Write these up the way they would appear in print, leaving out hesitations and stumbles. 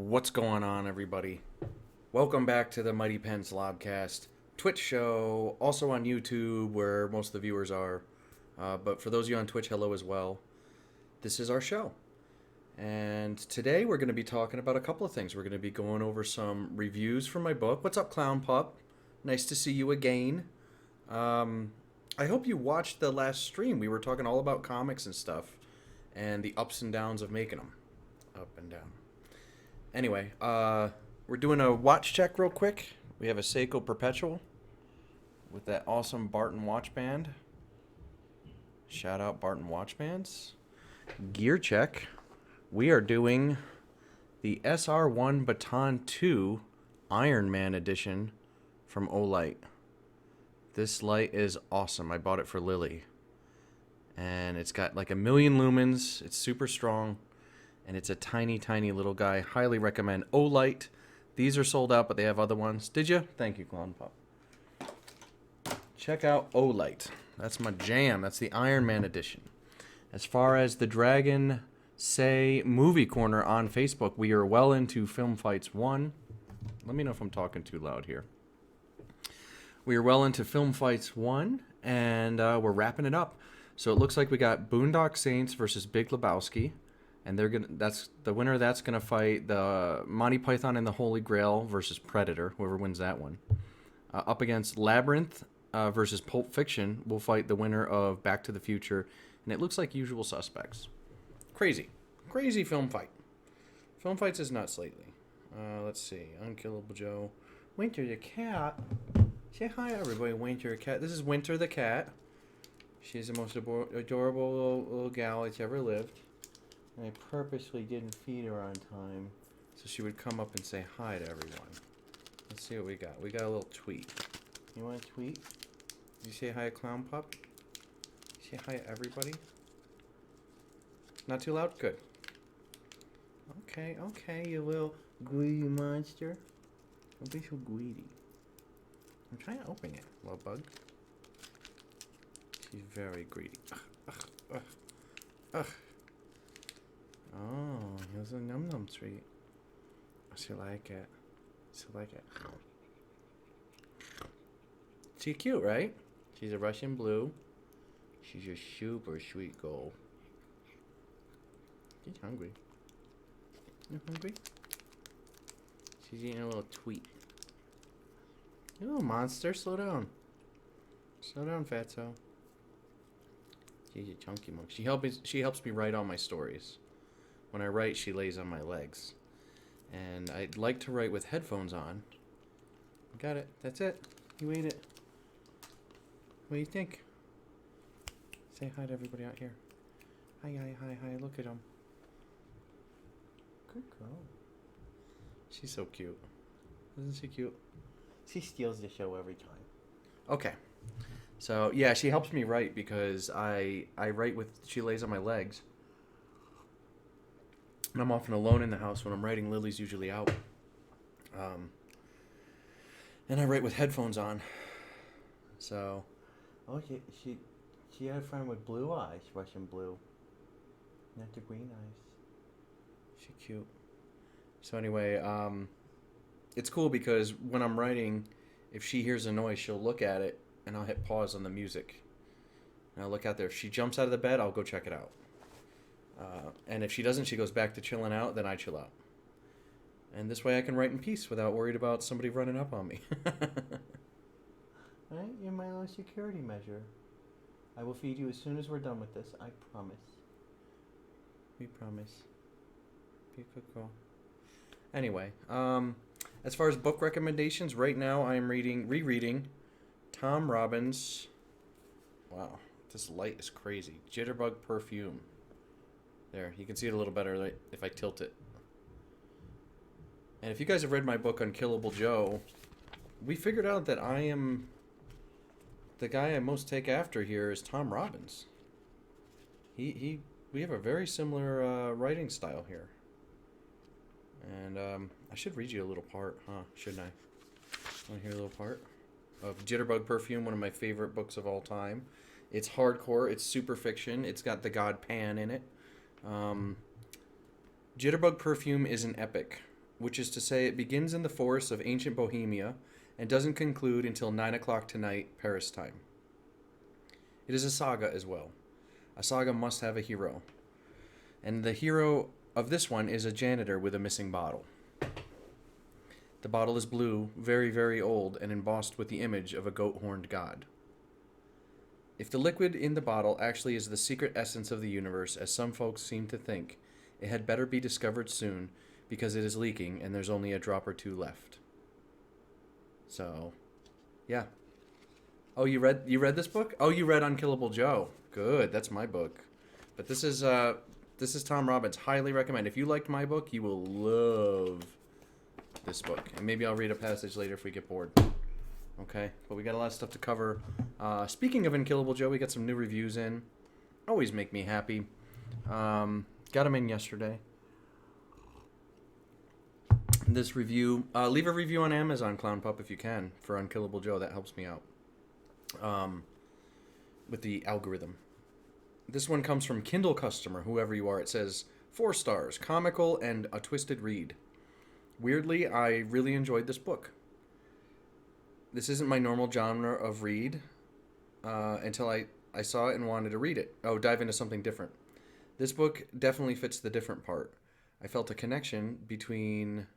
What's going on, everybody? Welcome back to the Mighty Pens Lobcast Twitch show, also on YouTube, where most of the viewers are. But for those of you on Twitch, hello as well. This is our show. And today we're going to be talking about a couple of things. We're going to be going over some reviews from my book. What's up, Clown Pup? Nice to see you again. I hope you watched the last stream. We were talking all about comics and stuff, and the ups and downs of making them. Up and down. Anyway, we're doing a watch check real quick. We have a Seiko Perpetual with that awesome Barton watch band. Shout out Barton watch bands. Gear check. We are doing the SR1 Baton 2 Iron Man edition from Olight. This light is awesome. I bought it for Lily. And it's got like 1,000,000 lumens. It's super strong. And it's a tiny, tiny little guy. Highly recommend Olight. These are sold out, but they have other ones. Did you? Thank you, Clown Pup. Check out Olight. That's my jam. That's the Iron Man edition. As far as the Dragon Say Movie Corner on Facebook, we are well into Film Fights 1. Let me know if I'm talking too loud here. We are well into Film Fights 1, and we're wrapping it up. So it looks like we got Boondock Saints versus Big Lebowski. And that's the winner. That's gonna fight the Monty Python and the Holy Grail versus Predator. Whoever wins that one, up against Labyrinth versus Pulp Fiction, will fight the winner of Back to the Future. And it looks like Usual Suspects. Crazy film fight. Film fights is nuts lately. Let's see. Unkillable Joe, Winter the cat. Say hi, everybody. Winter the cat. This is Winter the cat. She's the most adorable little gal that's ever lived. And I purposely didn't feed her on time, so she would come up and say hi to everyone. Let's see what we got. We got a little tweet. You want a tweet? Did you say hi to Clown Pup? Say hi to everybody? Not too loud? Good. Okay, you little greedy monster. Don't be so greedy. I'm trying to open it, little bug. She's very greedy. Ugh. Oh, here's a num-num treat. She like it. She's cute, right? She's a Russian blue. She's a super sweet girl. She's hungry. You hungry? She's eating a little tweet. You little monster, slow down. Slow down, fatso. She's a chunky monk. She helps me write all my stories. When I write, she lays on my legs. And I'd like to write with headphones on. Got it. That's it. You ate it. What do you think? Say hi to everybody out here. Hi. Look at them. Good girl. She's so cute. Isn't she cute? She steals the show every time. Okay. So, yeah, she helps me write because I write with... She lays on my legs. And I'm often alone in the house when I'm writing. Lily's usually out. And I write with headphones on. So... Oh, she had a friend with blue eyes, Russian blue. Not the green eyes. She's cute. So anyway, it's cool because when I'm writing, if she hears a noise, she'll look at it, and I'll hit pause on the music. And I'll look out there. If she jumps out of the bed, I'll go check it out. And if she doesn't, she goes back to chilling out, then I chill out. And this way I can write in peace without worried about somebody running up on me. Right? You're my little security measure. I will feed you as soon as we're done with this. I promise. We promise. Be a good girl. Anyway, as far as book recommendations, right now I am rereading Tom Robbins. Wow, this light is crazy. Jitterbug Perfume. There, you can see it a little better if I tilt it. And if you guys have read my book, Unkillable Joe, we figured out that I am... The guy I most take after here is Tom Robbins. We have a very similar writing style here. And I should read you a little part, huh? Shouldn't I? Want to hear a little part? Of Jitterbug Perfume, one of my favorite books of all time. It's hardcore. It's super fiction. It's got the god Pan in it. Jitterbug Perfume is an epic. which is to say it begins in the forests of ancient Bohemia and doesn't conclude until 9 o'clock tonight, Paris time. It is a saga as well. A saga must have a hero. And the hero of this one is a janitor with a missing bottle. The bottle is blue, very, very old, and embossed with the image of a goat-horned god. If the liquid in the bottle actually is the secret essence of the universe, as some folks seem to think, it had better be discovered soon, because it is leaking and there's only a drop or two left. So, yeah. Oh, you read this book? Oh, you read Unkillable Joe. Good, that's my book. But this is Tom Robbins. Highly recommend. If you liked my book, you will love this book. And maybe I'll read a passage later if we get bored. Okay, but we got a lot of stuff to cover. Speaking of Unkillable Joe, we got some new reviews in. Always make me happy. Got them in yesterday. This review, leave a review on Amazon, Clown Pup, if you can, for Unkillable Joe. That helps me out with the algorithm. This one comes from Kindle customer, whoever you are. It says, 4 stars, comical and a twisted read. Weirdly, I really enjoyed this book. This isn't my normal genre of read until I saw it and wanted to read it. Oh, dive into something different. This book definitely fits the different part. I felt a connection between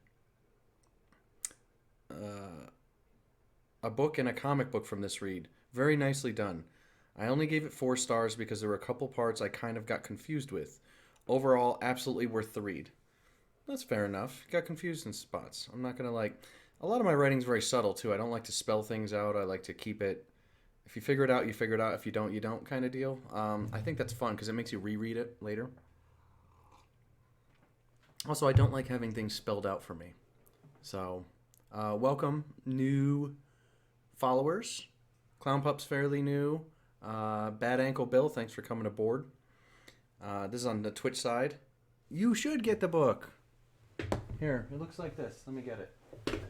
a book and a comic book from this read. Very nicely done. I only gave it 4 stars because there were a couple parts I kind of got confused with. Overall, absolutely worth the read. That's fair enough. Got confused in spots. I'm not going to a lot of my writing's very subtle too. I don't like to spell things out. I like to keep it, if you figure it out, you figure it out. If you don't, you don't kind of deal. I think that's fun because it makes you reread it later. Also, I don't like having things spelled out for me. So, welcome, new followers. Clown Pup's fairly new. Bad Ankle Bill, thanks for coming aboard. This is on the Twitch side. You should get the book. Here, it looks like this. Let me get it.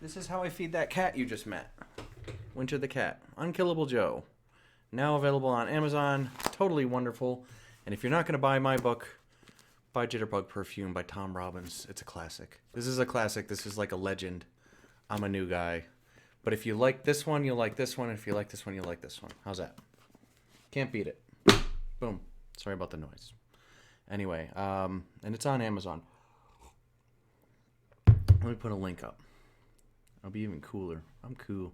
This is how I feed that cat you just met. Winter the Cat. Unkillable Joe. Now available on Amazon. Totally wonderful. And if you're not going to buy my book, buy Jitterbug Perfume by Tom Robbins. It's a classic. This is a classic. This is like a legend. I'm a new guy. But if you like this one, you'll like this one. And if you like this one, you'll like this one. How's that? Can't beat it. Boom. Sorry about the noise. Anyway, and it's on Amazon. Let me put a link up. I'll be even cooler. I'm cool.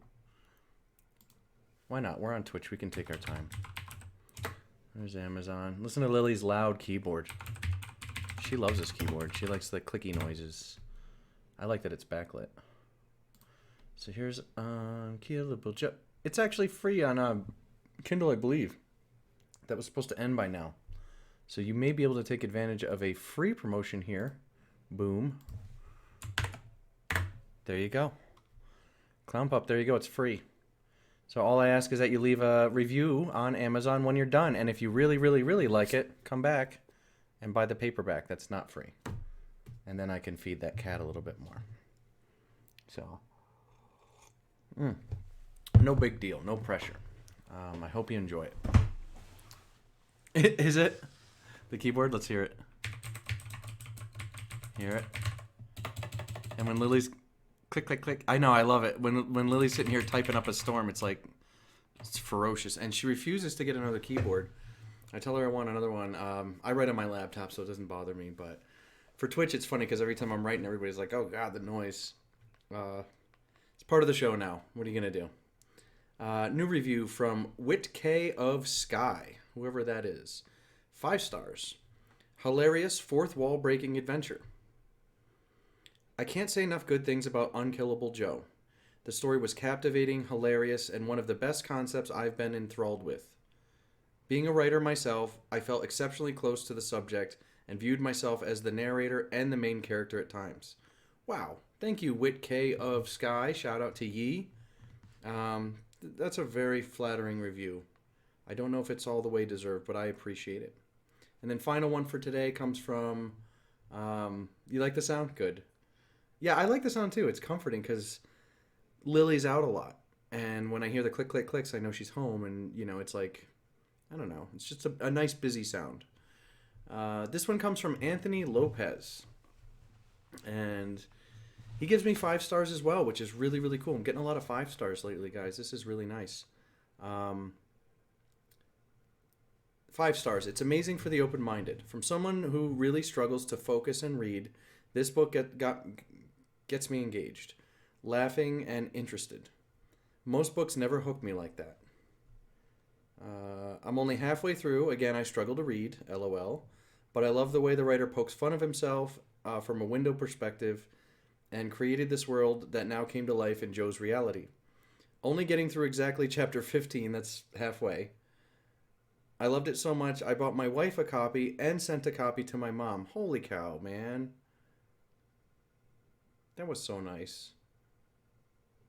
Why not? We're on Twitch. We can take our time. There's Amazon. Listen to Lily's loud keyboard. She loves this keyboard. She likes the clicky noises. I like that it's backlit. So here's Unkillable Joe. It's actually free on Kindle, I believe. That was supposed to end by now. So you may be able to take advantage of a free promotion here. Boom. There you go. Clown Pup, there you go. It's free. So all I ask is that you leave a review on Amazon when you're done. And if you really, really, really like it, come back and buy the paperback. That's not free. And then I can feed that cat a little bit more. So, no big deal. No pressure. I hope you enjoy it. Is it? The keyboard? Let's hear it. Hear it? And when Lily's... Click, click, click. I know, I love it. When Lily's sitting here typing up a storm, it's like, it's ferocious. And she refuses to get another keyboard. I tell her I want another one. I write on my laptop, so it doesn't bother me. But for Twitch, it's funny because every time I'm writing, everybody's like, oh, God, the noise. It's part of the show now. What are you going to do? New review from Whit K of Sky, whoever that is. 5 stars. Hilarious fourth wall breaking adventure. I can't say enough good things about Unkillable Joe. The story was captivating, hilarious, and one of the best concepts I've been enthralled with. Being a writer myself, I felt exceptionally close to the subject and viewed myself as the narrator and the main character at times. Wow. Thank you, Whit K of Sky. Shout out to Yee. That's a very flattering review. I don't know if it's all the way deserved, but I appreciate it. And then final one for today comes from... you like the sound? Good. Yeah, I like the sound too. It's comforting because Lily's out a lot. And when I hear the click, click, clicks, I know she's home. And, you know, it's like, I don't know. It's just a nice, busy sound. This one comes from Anthony Lopez. And he gives me 5 stars as well, which is really, really cool. I'm getting a lot of 5 stars lately, guys. This is really nice. 5 stars. It's amazing for the open-minded. From someone who really struggles to focus and read, this book gets me engaged, laughing, and interested. Most books never hook me like that. I'm only halfway through. Again, I struggle to read, LOL. But I love the way the writer pokes fun of himself from a window perspective and created this world that now came to life in Joe's reality. Only getting through exactly chapter 15, that's halfway. I loved it so much, I bought my wife a copy and sent a copy to my mom. Holy cow, man. That was so nice.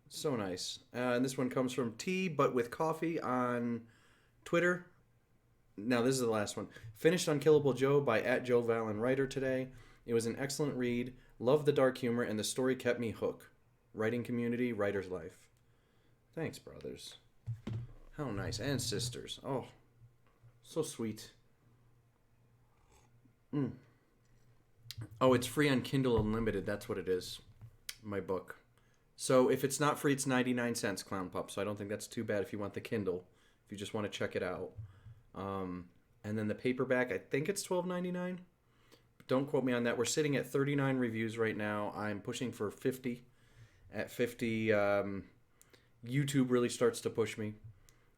So nice. And this one comes from Tea But With Coffee on Twitter. Now, this is the last one. Finished Unkillable Joe by @JoeVallen Writer today. It was an excellent read. Loved the dark humor, and the story kept me hooked. Writing community, writer's life. Thanks, brothers. How nice. And sisters. Oh, so sweet. Oh, it's free on Kindle Unlimited. That's what it is. My book. So if it's not free, it's 99 cents, Clown Pup. So I don't think that's too bad if you want the Kindle. If you just want to check it out. And then the paperback, I think it's $12.99. Don't quote me on that. We're sitting at 39 reviews right now. I'm pushing for 50. At 50, YouTube really starts to push me,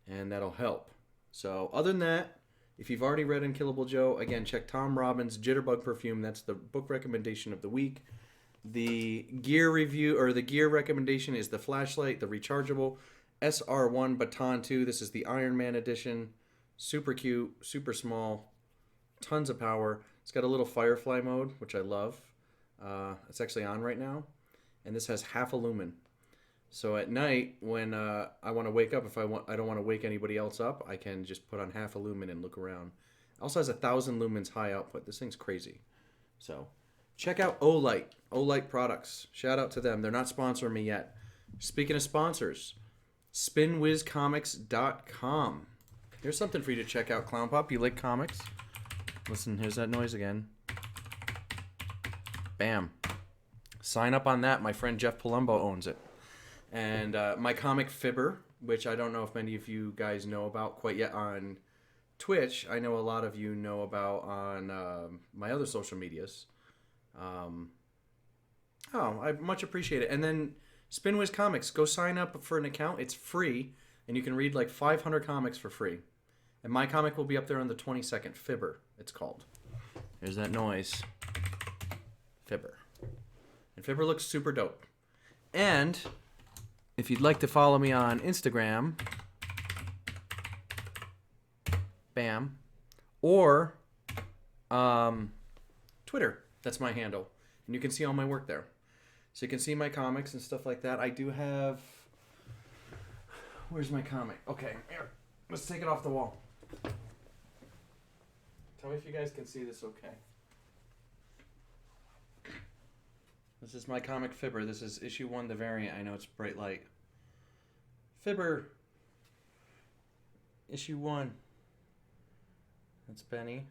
and that'll help. So other than that, if you've already read Unkillable Joe, again, check Tom Robbins' Jitterbug Perfume. That's the book recommendation of the week. The gear review, or the gear recommendation, is the flashlight, the rechargeable SR1 Baton 2. This is the Iron Man edition. Super cute, super small, tons of power. It's got a little firefly mode, which I love. It's actually on right now. And this has half a lumen. So at night, when I want to wake up, if I don't want to wake anybody else up, I can just put on half a lumen and look around. It also has 1,000 lumens high output. This thing's crazy. So check out Olight products. Shout out to them. They're not sponsoring me yet. Speaking of sponsors, spinwizcomics.com. Here's something for you to check out, Clown Pop. You like comics? Listen, here's that noise again. Bam. Sign up on that. My friend Jeff Palumbo owns it. And my comic Fibber, which I don't know if many of you guys know about quite yet on Twitch. I know a lot of you know about on my other social medias. I much appreciate it. And then Spinwiz Comics, go sign up for an account. It's free, and you can read like 500 comics for free. And my comic will be up there on the 22nd. Fibber, it's called. There's that noise. Fibber. And Fibber looks super dope. And if you'd like to follow me on Instagram, bam, or Twitter, that's my handle. And you can see all my work there. So you can see my comics and stuff like that. I do have... Where's my comic? Okay, here. Let's take it off the wall. Tell me if you guys can see this okay. This is my comic Fibber. This is issue 1, the variant. I know it's bright light. Fibber. Issue 1. That's Benny.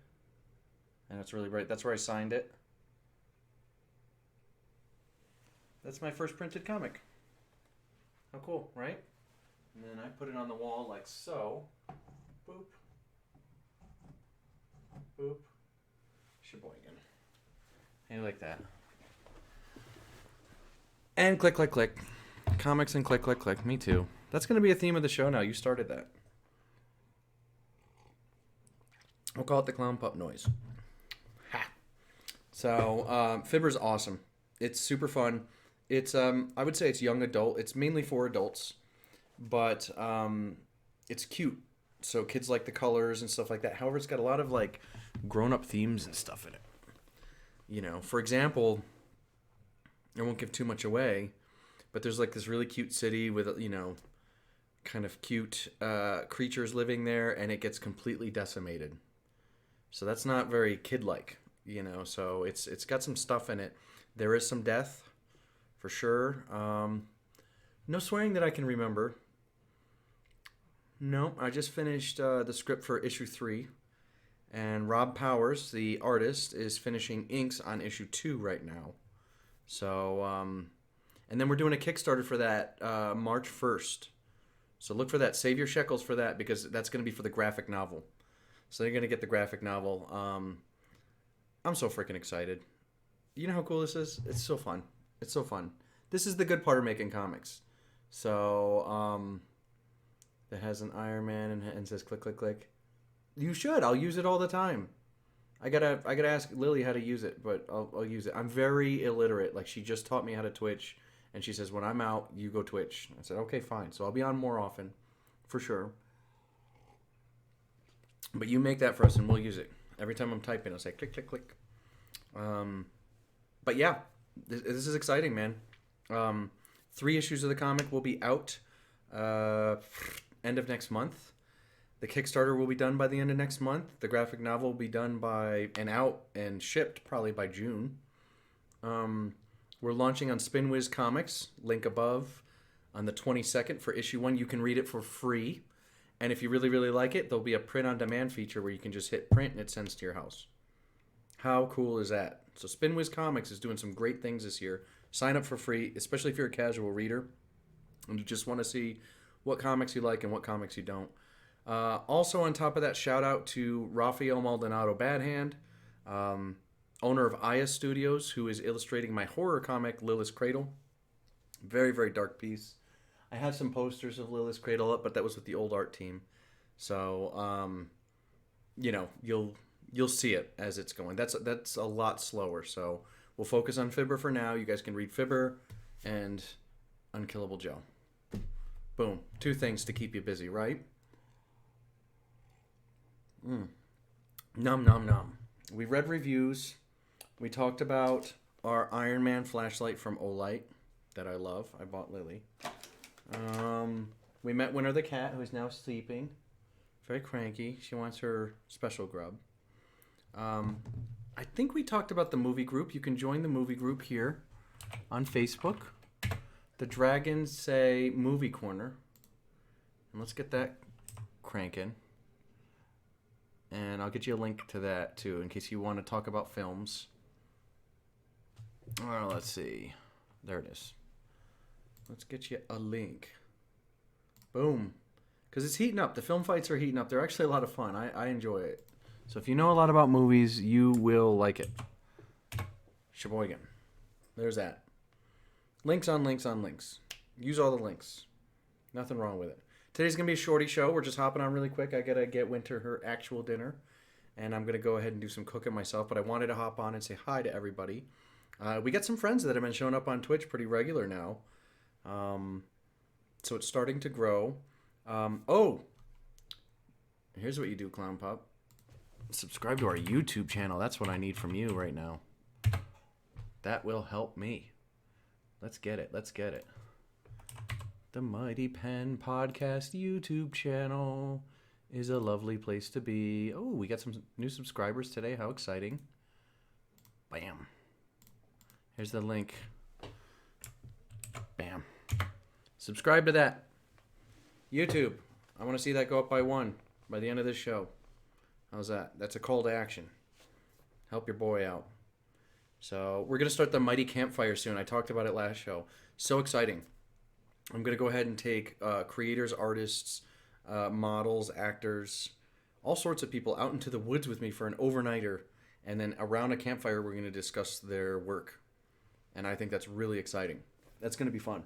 And it's really bright. That's where I signed it. That's my first printed comic. How cool, right? And then I put it on the wall like so. Boop. Boop. Sheboygan. How you like that? And click, click, click. Comics and click, click, click. Me too. That's going to be a theme of the show now. You started that. We'll call it the Clown Pup noise. Ha! So, Fibber's awesome. It's super fun. It's, I would say it's young adult. It's mainly for adults. But it's cute. So kids like the colors and stuff like that. However, it's got a lot of, like, grown-up themes and stuff in it. You know, for example... I won't give too much away, but there's like this really cute city with, you know, kind of cute creatures living there, and it gets completely decimated. So that's not very kid-like, you know, so it's got some stuff in it. There is some death, for sure. No swearing that I can remember. No, I just finished the script for issue 3, And Rob Powers, the artist, is finishing inks on issue 2 right now. So, and then we're doing a Kickstarter for that March 1st. So look for that. Save your shekels for that because that's going to be for the graphic novel. So you're going to get the graphic novel. I'm so freaking excited. You know how cool this is? It's so fun. It's so fun. This is the good part of making comics. So, that has an Iron Man and says click, click, click. You should. I'll use it all the time. I gotta ask Lily how to use it, but I'll use it. I'm very illiterate. Like, she just taught me how to Twitch, and she says, when I'm out, you go Twitch. I said, okay, fine. So I'll be on more often, for sure. But you make that for us, and we'll use it. Every time I'm typing, I'll say click, click, click. But yeah, this is exciting, man. 3 issues of the comic will be out end of next month. The Kickstarter will be done by the end of next month. The graphic novel will be done by and out and shipped probably by June. We're launching on Spinwiz Comics, link above, on the 22nd for issue 1. You can read it for free. And if you really, really like it, there'll be a print-on-demand feature where you can just hit print and it sends to your house. How cool is that? So Spinwiz Comics is doing some great things this year. Sign up for free, especially if you're a casual reader and you just want to see what comics you like and what comics you don't. Also on top of that, shout out to Rafael Maldonado Badhand, owner of Aya Studios, who is illustrating my horror comic, Lilith's Cradle. Very, very dark piece. I have some posters of Lilith's Cradle up, but that was with the old art team. So, you'll see it as it's going. That's a lot slower. So we'll focus on Fibber for now. You guys can read Fibber and Unkillable Joe. Boom. 2 things to keep you busy, right? Nom, nom, nom. We read reviews. We talked about our Iron Man flashlight from Olight that I love. I bought Lily. We met Winter the cat, who is now sleeping. Very cranky. She wants her special grub. I think we talked about the movie group. You can join the movie group here on Facebook. The Dragons say Movie Corner. And let's get that cranking. And I'll get you a link to that, too, in case you want to talk about films. Let's see. There it is. Let's get you a link. Boom. Because it's heating up. The film fights are heating up. They're actually a lot of fun. I enjoy it. So if you know a lot about movies, you will like it. Sheboygan. There's that. Links on links on links. Use all the links. Nothing wrong with it. Today's going to be a shorty show. We're just hopping on really quick. I got to get Winter her actual dinner. And I'm going to go ahead and do some cooking myself. But I wanted to hop on and say hi to everybody. We got some friends that have been showing up on Twitch pretty regular now. So it's starting to grow. Here's what you do, Clown Pup. Subscribe to our YouTube channel. That's what I need from you right now. That will help me. Let's get it. Let's get it. The Mighty Pen Podcast YouTube channel is a lovely place to be. Oh, we got some new subscribers today. How exciting. Bam. Here's the link. Bam. Subscribe to that. YouTube. I want to see that go up by 1 by the end of this show. How's that? That's a call to action. Help your boy out. So we're going to start the Mighty Campfire soon. I talked about it last show. So exciting. I'm going to go ahead and take creators, artists, models, actors, all sorts of people out into the woods with me for an overnighter. And then around a campfire, we're going to discuss their work. And I think that's really exciting. That's going to be fun.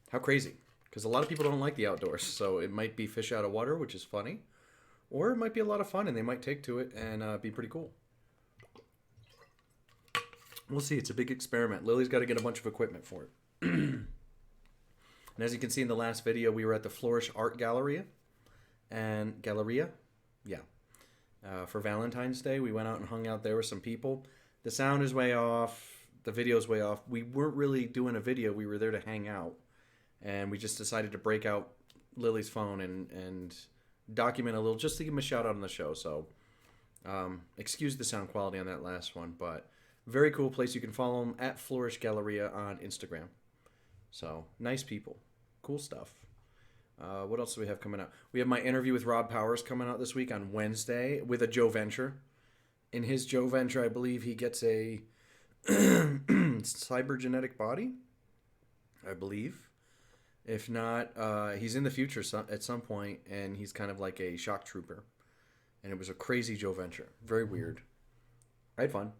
How crazy. Because a lot of people don't like the outdoors. So it might be fish out of water, which is funny. Or it might be a lot of fun and they might take to it and be pretty cool. We'll see. It's a big experiment. Lily's got to get a bunch of equipment for it. And as you can see in the last video, we were at the Flourish Art Galleria. For Valentine's Day. We went out and hung out there with some people. The sound is way off. The video's way off. We weren't really doing a video. We were there to hang out. And we just decided to break out Lily's phone and document a little, just to give him a shout out on the show. So, excuse the sound quality on that last one, but very cool place. You can follow them at Flourish Galleria on Instagram. So, nice people. Cool stuff. What else do we have coming out? We have my interview with Rob Powers coming out this week on Wednesday with a Joe Venture. In his Joe Venture, I believe he gets a cybergenetic body, I believe. If not, he's in the future at some point, and he's kind of like a shock trooper. And it was a crazy Joe Venture. Very weird. I had fun.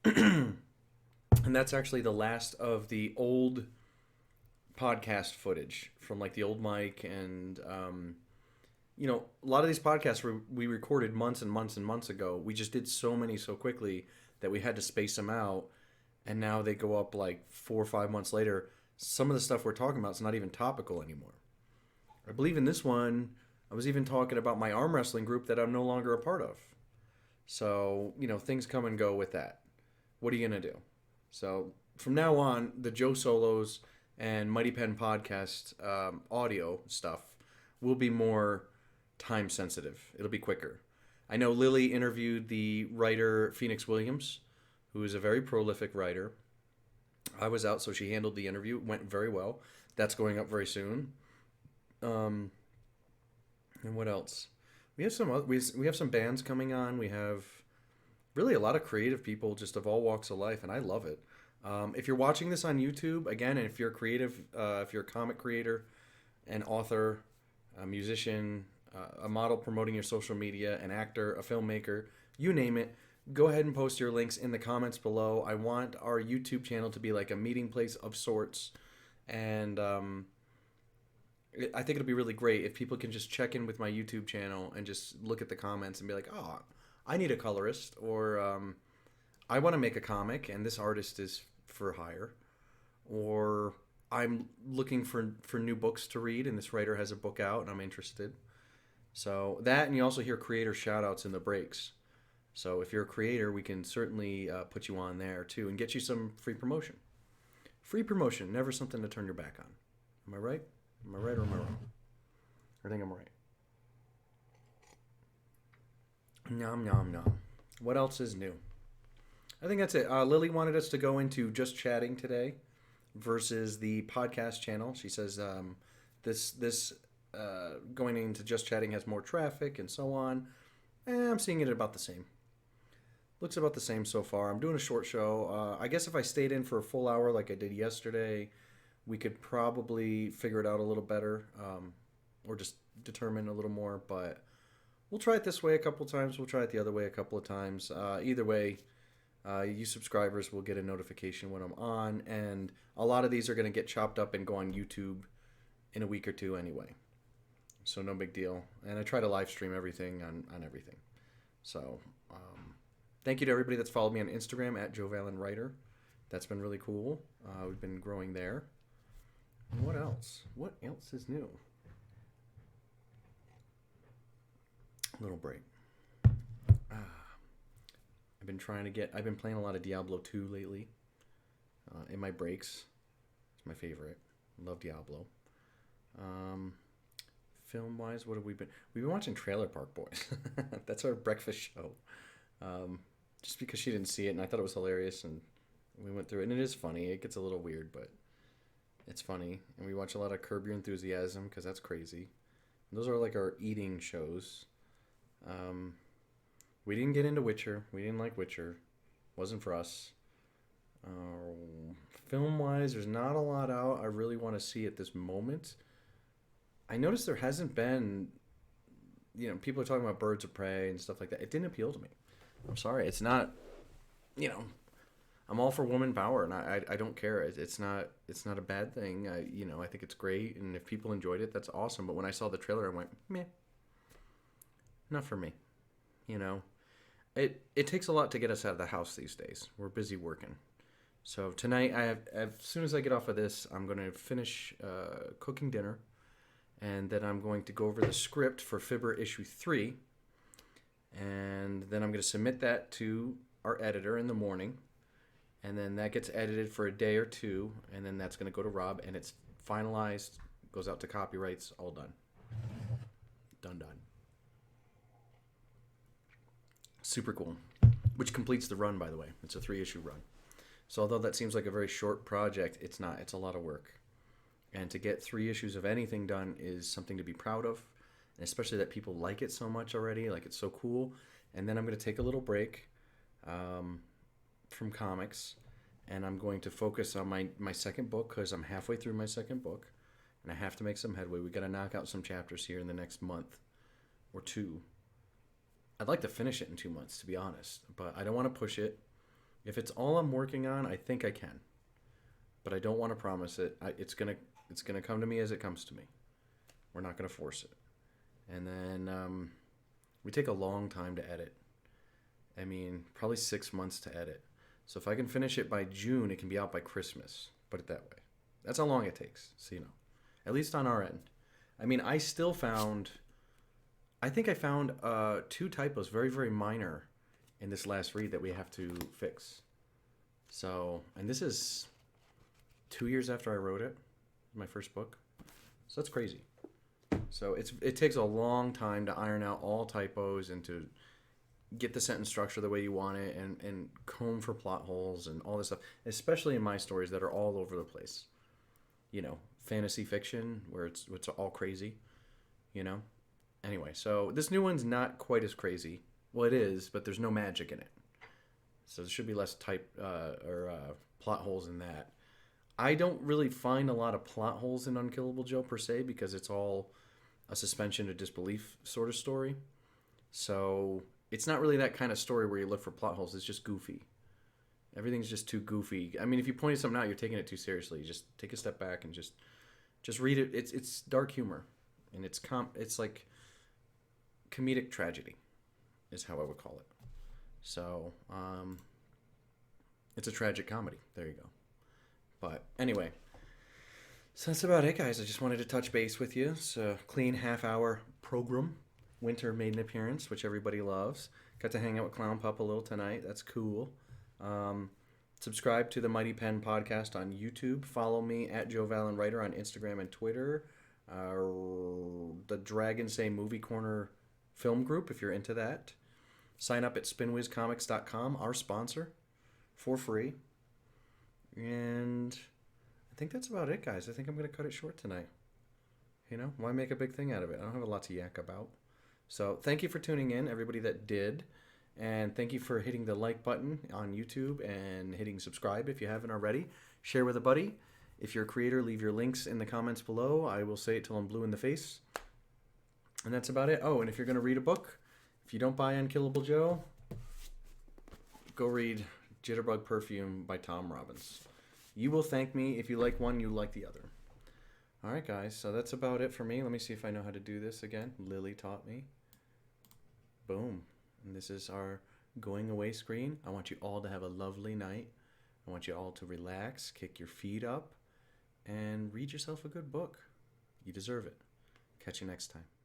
And that's actually the last of the old podcast footage from like the old mic and a lot of these podcasts we recorded months and months and months ago. We just did so many so quickly that we had to space them out, and now they go up like 4 or 5 months later. Some of the stuff we're talking about is not even topical anymore. I believe in this one, I was even talking about my arm wrestling group that I'm no longer a part of. So, things come and go with that. What are you going to do? So, from now on, the Joe Solos and Mighty Pen podcast audio stuff will be more time sensitive. It'll be quicker. I know Lily interviewed the writer Phoenix Williams, who is a very prolific writer. I was out, so she handled the interview. It went very well. That's going up very soon. And what else? We have some bands coming on. We have really a lot of creative people, just of all walks of life, and I love it. If you're watching this on YouTube, again, and if you're creative, if you're a comic creator, an author, a musician, a model promoting your social media, an actor, a filmmaker, you name it, go ahead and post your links in the comments below. I want our YouTube channel to be like a meeting place of sorts, and I think it'll be really great if people can just check in with my YouTube channel and just look at the comments and be like, oh, I need a colorist, or I want to make a comic and this artist is for hire, or I'm looking for new books to read and this writer has a book out and I'm interested. So that, and you also hear creator shout outs in the breaks. So if you're a creator, we can certainly put you on there too and get you some free promotion. Free promotion, never something to turn your back on. Am I right? Am I right or am I wrong? I think I'm right. Nom, nom, nom. What else is new? I think that's it. Lily wanted us to go into just chatting today versus the podcast channel. She says this going into just chatting has more traffic and so on. I'm seeing it about the same. Looks about the same so far. I'm doing a short show. I guess if I stayed in for a full hour like I did yesterday, we could probably figure it out a little better, or just determine a little more. But we'll try it this way a couple times. We'll try it the other way a couple of times. Either way, you subscribers will get a notification when I'm on. And a lot of these are going to get chopped up and go on YouTube in a week or two anyway. So no big deal. And I try to live stream everything on everything. So thank you to everybody that's followed me on Instagram at Joe Vallen Writer. That's been really cool. We've been growing there. And what else? What else is new? Little break. I've been playing a lot of Diablo 2 lately. In my breaks. It's my favorite. Love Diablo. Film-wise, what have we been... We've been watching Trailer Park Boys. That's our breakfast show. Just because she didn't see it, and I thought it was hilarious, and we went through it. And it is funny. It gets a little weird, but it's funny. And we watch a lot of Curb Your Enthusiasm, because that's crazy. And those are like our eating shows. We didn't get into Witcher. We didn't like Witcher. Wasn't for us. Film-wise, there's not a lot out I really want to see at this moment. I noticed there hasn't been, people are talking about Birds of Prey and stuff like that. It didn't appeal to me. I'm sorry. It's not, I'm all for woman power, and I don't care. It's not a bad thing. I think it's great, and if people enjoyed it, that's awesome. But when I saw the trailer, I went, meh, not for me. It takes a lot to get us out of the house these days. We're busy working. So tonight, as soon as I get off of this, I'm going to finish cooking dinner. And then I'm going to go over the script for Fibber issue 3. And then I'm going to submit that to our editor in the morning. And then that gets edited for a day or two. And then that's going to go to Rob. And it's finalized, goes out to copyrights, all done. Done. Super cool. Which completes the run, by the way. It's a 3-issue run. So although that seems like a very short project, it's not. It's a lot of work. And to get 3 issues of anything done is something to be proud of, and especially that people like it so much already. Like, it's so cool. And then I'm going to take a little break from comics, and I'm going to focus on my second book, because I'm halfway through my second book, and I have to make some headway. We got to knock out some chapters here in the next month or 2. I'd like to finish it in 2 months, to be honest, but I don't want to push it. If it's all I'm working on, I think I can, but I don't want to promise it. It's gonna come to me as it comes to me. We're not gonna force it. And then we take a long time to edit. I mean, probably 6 months to edit. So if I can finish it by June, it can be out by Christmas. Put it that way. That's how long it takes. So, you know, at least on our end. I mean, I think I found 2 typos, very, very minor, in this last read that we have to fix. So, and this is 2 years after I wrote it, my first book. So that's crazy. So it takes a long time to iron out all typos and to get the sentence structure the way you want it, and comb for plot holes and all this stuff, especially in my stories that are all over the place. You know, fantasy fiction where it's all crazy, you know? Anyway, so this new one's not quite as crazy. Well, it is, but there's no magic in it. So there should be less plot holes in that. I don't really find a lot of plot holes in Unkillable Joe per se, because it's all a suspension of disbelief sort of story. So it's not really that kind of story where you look for plot holes. It's just goofy. Everything's just too goofy. I mean, if you pointed something out, you're taking it too seriously. Just take a step back and just read it. It's dark humor, and it's like comedic tragedy is how I would call it. So it's a tragic comedy. There you go. But anyway, so that's about it, guys. I just wanted to touch base with you. It's a clean half-hour program. Winter made an appearance, which everybody loves. Got to hang out with Clown Pup a little tonight. That's cool. Subscribe to the Mighty Pen podcast on YouTube. Follow me at Joe Vallen Writer on Instagram and Twitter. The Dragon Say Movie Corner film group, if you're into that. Sign up at spinwizcomics.com, our sponsor, for free. And I think that's about it, guys. I think I'm going to cut it short tonight. You know, why make a big thing out of it? I don't have a lot to yak about. So thank you for tuning in, everybody that did. And thank you for hitting the like button on YouTube and hitting subscribe if you haven't already. Share with a buddy. If you're a creator, leave your links in the comments below. I will say it till I'm blue in the face. And that's about it. Oh, and if you're going to read a book, if you don't buy Unkillable Joe, go read Jitterbug Perfume by Tom Robbins. You will thank me. If you like one, you like the other. All right, guys. So that's about it for me. Let me see if I know how to do this again. Lily taught me. Boom. And this is our going away screen. I want you all to have a lovely night. I want you all to relax, kick your feet up, and read yourself a good book. You deserve it. Catch you next time.